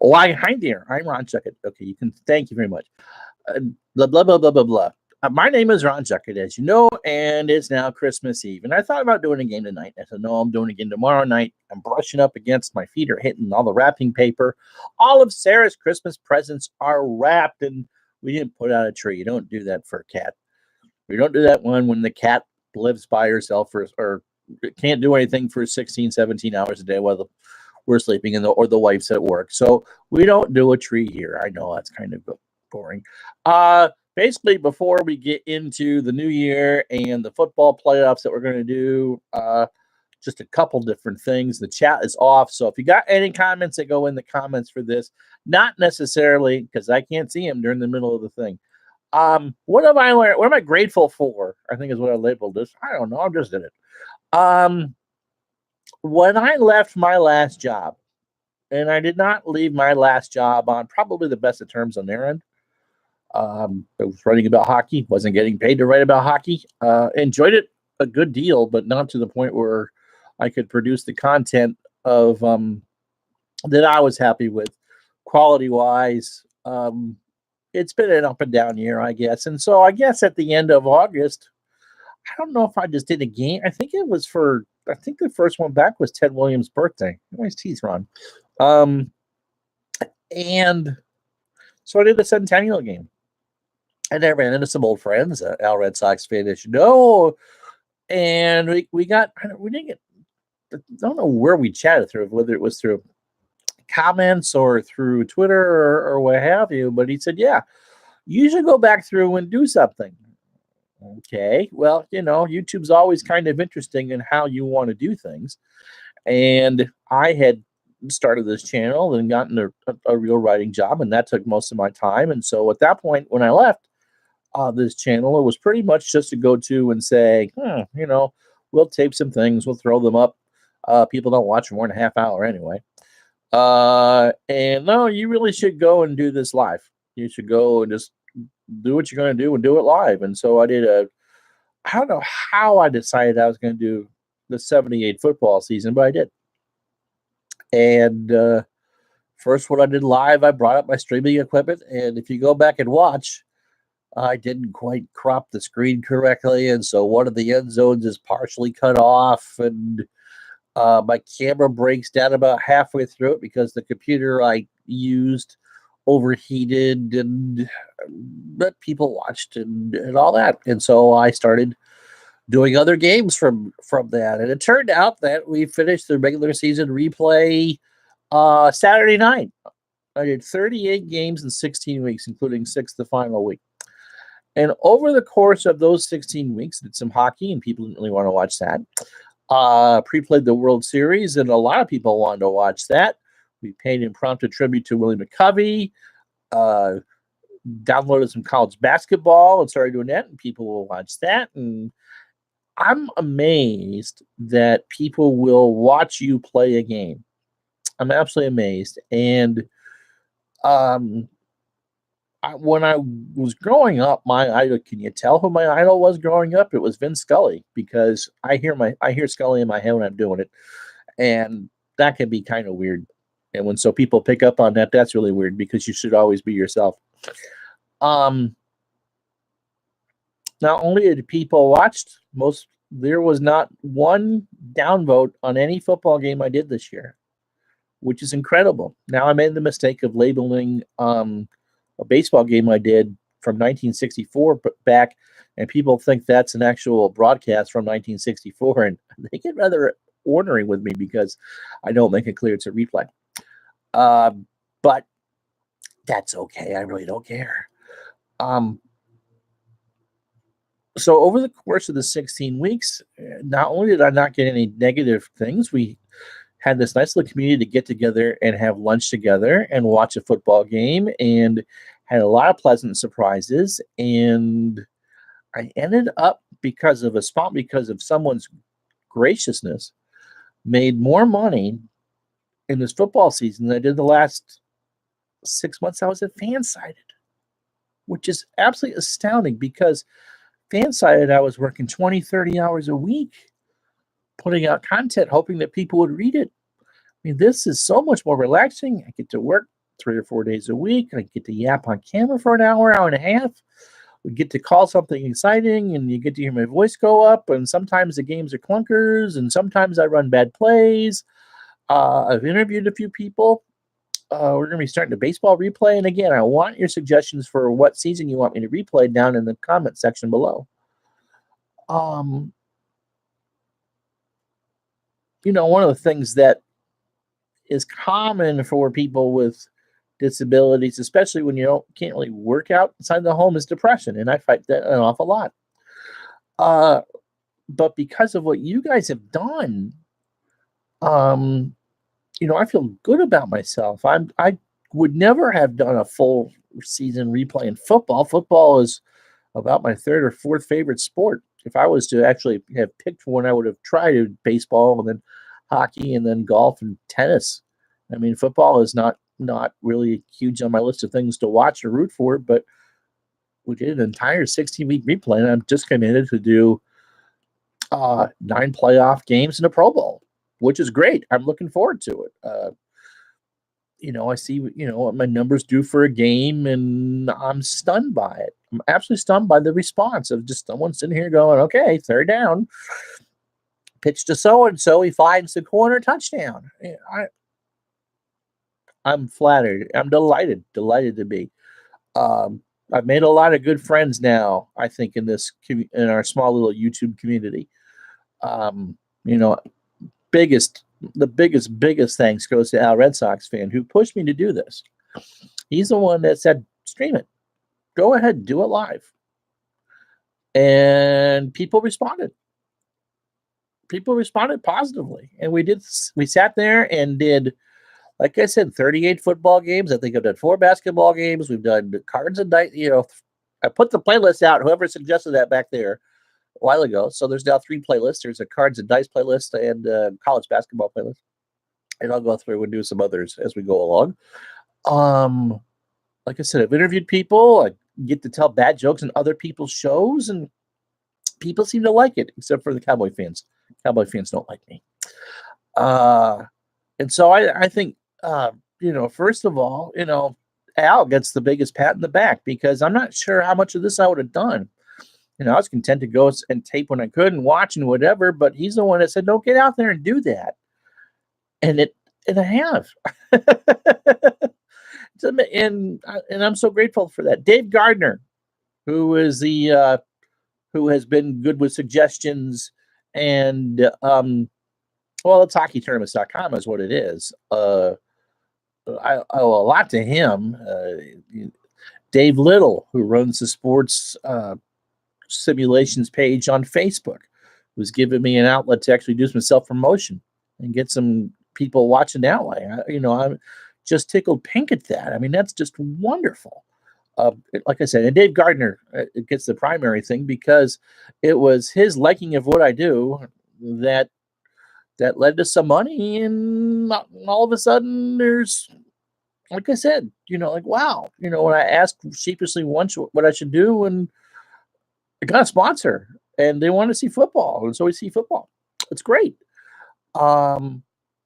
Why, hi there. I'm Ron Chuckett. Okay, you can. Thank you very much. Blah blah blah blah blah blah. My name is Ron Chuckett, as you know, and it's now Christmas Eve. And I thought about doing a game tonight. I said, no, I'm doing a game tomorrow night. I'm brushing up against my feet are hitting all the wrapping paper. All of Sarah's Christmas presents are wrapped, and we didn't put out a tree. You don't do that for a cat. We don't do that one when the cat lives by herself or can't do anything for 16, 17 hours a day while we're sleeping or the wife's at work. So we don't do a tree here. I know that's kind of boring. Basically, before we get into the new year and the football playoffs that we're going to do, just a couple different things. The chat is off. So if you got any comments that go in the comments for this, not necessarily because I can't see them during the middle of the thing. What have I learned? What am I grateful for? I think is what I labeled this. I don't know. I'm just in it. When I left my last job, and I did not leave my last job on probably the best of terms on their end. I was writing about hockey, wasn't getting paid to write about hockey. Enjoyed it a good deal, but not to the point where I could produce the content of that I was happy with, quality wise. It's been an up and down year, I guess. And so I guess at the end of August, I don't know if I just did a game. I think the first one back was Ted Williams' birthday. Nice teeth, Ron. And so I did a centennial game. And I ran into some old friends, Al Red Sox fan, as you know. And we didn't get, I don't know where we chatted through, whether it was through comments or through Twitter or what have you. But he said, yeah, you should go back through and do something. Okay, well, YouTube's always kind of interesting in how you want to do things. And I had started this channel and gotten a real writing job, and that took most of my time. And so at that point, when I left this channel, it was pretty much just to go to and say, we'll tape some things, we'll throw them up. People don't watch for more than a half hour anyway. And no, you really should go and do this live. You should go and just do what you're going to do and do it live. And so I don't know how I decided I was going to do the 78 football season, but I did. And first, what I did live, I brought up my streaming equipment. And if you go back and watch, I didn't quite crop the screen correctly. And so one of the end zones is partially cut off. And my camera breaks down about halfway through it because the computer I used overheated, but people watched and all that. And so I started doing other games from that. And it turned out that we finished the regular season replay Saturday night. I did 38 games in 16 weeks, including 6 the final week. And over the course of those 16 weeks, did some hockey, and people didn't really want to watch that. Pre-played the World Series, and a lot of people wanted to watch that. We paid impromptu tribute to Willie McCovey, downloaded some college basketball and started doing that, and people will watch that. And I'm amazed that people will watch you play a game. I'm absolutely amazed. And when I was growing up, my idol, can you tell who my idol was growing up? It was Vince Scully, because I hear Scully in my head when I'm doing it. And that can be kind of weird. And when people pick up on that, that's really weird, because you should always be yourself. Not only did people watched, there was not one downvote on any football game I did this year, which is incredible. Now I made the mistake of labeling a baseball game I did from 1964 back, and people think that's an actual broadcast from 1964, and they get rather ornery with me because I don't make it clear it's a replay. But that's okay. I really don't care. So over the course of the 16 weeks, not only did I not get any negative things, we had this nice little community to get together and have lunch together and watch a football game, and had a lot of pleasant surprises. And I ended up, because of someone's graciousness, made more money in this football season than I did the last 6 months I was at Fansided, which is absolutely astounding, because Fansided, I was working 20, 30 hours a week, putting out content, hoping that people would read it. I mean, this is so much more relaxing. I get to work 3 or 4 days a week. I get to yap on camera for an hour, hour and a half. We get to call something exciting, and you get to hear my voice go up. And sometimes the games are clunkers, and sometimes I run bad plays. I've interviewed a few people. We're going to be starting a baseball replay. And again, I want your suggestions for what season you want me to replay down in the comment section below. One of the things that is common for people with disabilities, especially when you can't really work outside the home, is depression. And I fight that an awful lot. But because of what you guys have done, I feel good about myself. I would never have done a full season replay in football. Football is about my third or fourth favorite sport. If I was to actually have picked one, I would have tried baseball and then hockey and then golf and tennis. I mean, football is not really huge on my list of things to watch or root for, but we did an entire 16-week replay, and I'm just committed to do 9 playoff games in a Pro Bowl, which is great. I'm looking forward to it. I see, what my numbers do for a game, and I'm stunned by it. I'm absolutely stunned by the response of just someone sitting here going, okay, third down, pitch to so-and-so, he finds the corner, touchdown. I'm flattered. I'm delighted to be. I've made a lot of good friends now, I think, in our small little YouTube community. The biggest thanks goes to Al Red Sox fan who pushed me to do this. He's the one that said, stream it. Go ahead, do it live. And people responded. People responded positively. And we sat there and did, like I said, 38 football games. I think I've done 4 basketball games. We've done cards and dice. I put the playlist out. Whoever suggested that back there a while ago. So there's now 3 playlists. There's a cards and dice playlist and a college basketball playlist. And I'll go through and do some others as we go along. Like I said, I've interviewed people. I get to tell bad jokes in other people's shows, and people seem to like it, except for the Cowboy fans. Cowboy fans don't like me. And so I think, first of all, Al gets the biggest pat in the back, because I'm not sure how much of this I would have done. I was content to go and tape when I could and watch and whatever, but he's the one that said, no, get out there and do that. And I have. and I'm so grateful for that. Dave Gardner, who has been good with suggestions, and it's hockeytournaments.com is what it is. I owe a lot to him. Dave Little, who runs the sports simulations page on Facebook, who's given me an outlet to actually do some self-promotion and get some people watching that way. I'm just tickled pink at that. I mean, that's just wonderful. Like I said, and Dave Gardner gets the primary thing, because it was his liking of what I do that led to some money, and all of a sudden there's, like I said, wow, when I asked sheepishly once what I should do, and I got a sponsor, and they want to see football, and so we see football. It's great. I'm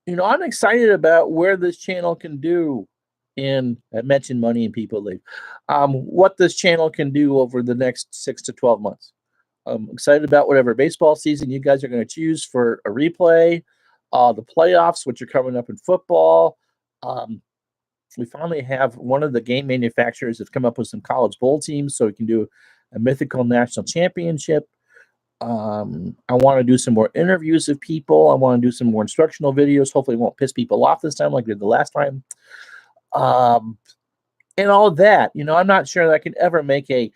excited about where this channel can do. And I mentioned money and people leave. What this channel can do over the next 6 to 12 months. I'm excited about whatever baseball season you guys are going to choose for a replay. The playoffs, which are coming up in football. We finally have one of the game manufacturers have come up with some college bowl teams, so we can do a mythical national championship. I want to do some more interviews of people. I want to do some more instructional videos. Hopefully it won't piss people off this time like we did the last time. And all of that, I'm not sure that I can ever make a,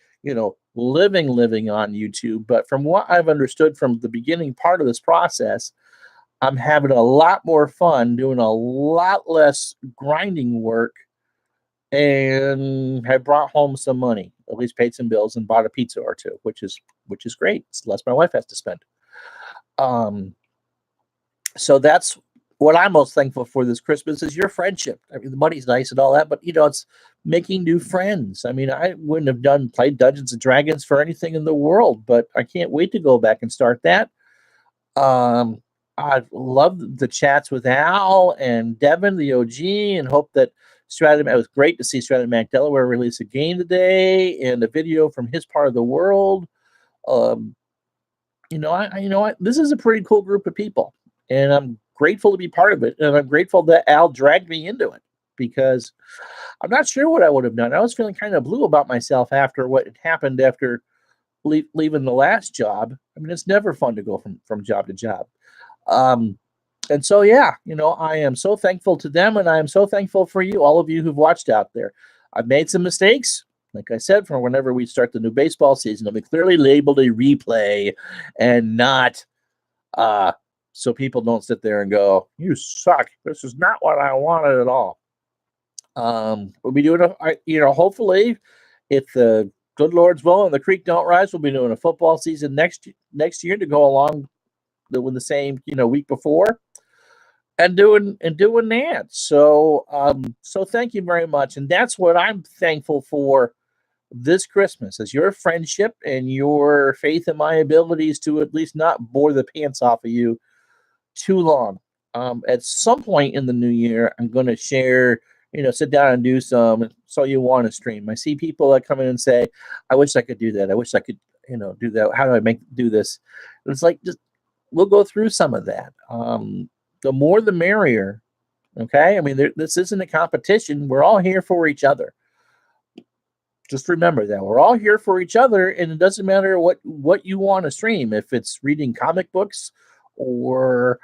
living on YouTube, but from what I've understood from the beginning part of this process, I'm having a lot more fun, doing a lot less grinding work, and have brought home some money, at least paid some bills and bought a pizza or two, which is great. It's less my wife has to spend. So that's what I'm most thankful for this Christmas, is your friendship. I mean, the money's nice and all that, but it's making new friends. I mean, I wouldn't have played Dungeons and Dragons for anything in the world, but I can't wait to go back and start that. I love the chats with Al and Devin, the OG, and hope that Stratton. It was great to see Stratton Mac Delaware release a game today and a video from his part of the world. You know what? This is a pretty cool group of people, and I'm grateful to be part of it. And I'm grateful that Al dragged me into it because I'm not sure what I would have done. I was feeling kind of blue about myself after what had happened after leaving the last job. I mean, it's never fun to go from job to job. And so, yeah, I am so thankful to them, and I am so thankful for you, all of you who've watched out there. I've made some mistakes. Like I said, for whenever we start the new baseball season, I'll be clearly labeled a replay and not so people don't sit there and go, "You suck. This is not what I wanted at all." We'll be doing hopefully, if the good Lord's will and the creek don't rise, we'll be doing a football season next year to go along with the same week before. And doing that. So thank you very much. And that's what I'm thankful for this Christmas, is your friendship and your faith in my abilities to at least not bore the pants off of you too long. At some point in the new year, I'm going to share, sit down and do some So You Want to stream. I see people that come in and say, I wish I could do that. I wish I could, do that. How do I do this? And it's like, we'll go through some of that. The more the merrier. Okay. I mean, this isn't a competition. We're all here for each other. Just remember that we're all here for each other, and it doesn't matter what you want to stream. If it's reading comic books or,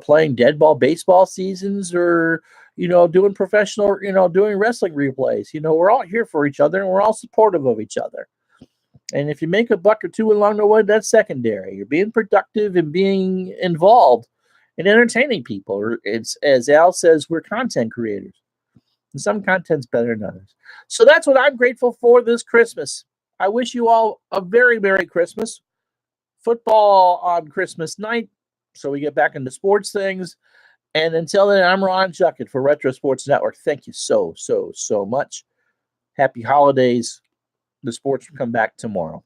playing dead ball baseball seasons or, doing professional, doing wrestling replays, we're all here for each other and we're all supportive of each other. And if you make a buck or two along the way, that's secondary. You're being productive and being involved and entertaining people. It's, as Al says, we're content creators. And some content's better than others. So that's what I'm grateful for this Christmas. I wish you all a very Merry Christmas. Football on Christmas night, so we get back into sports things. And until then, I'm Ron Juckett for Retro Sports Network. Thank you so much. Happy holidays. The sports will come back tomorrow.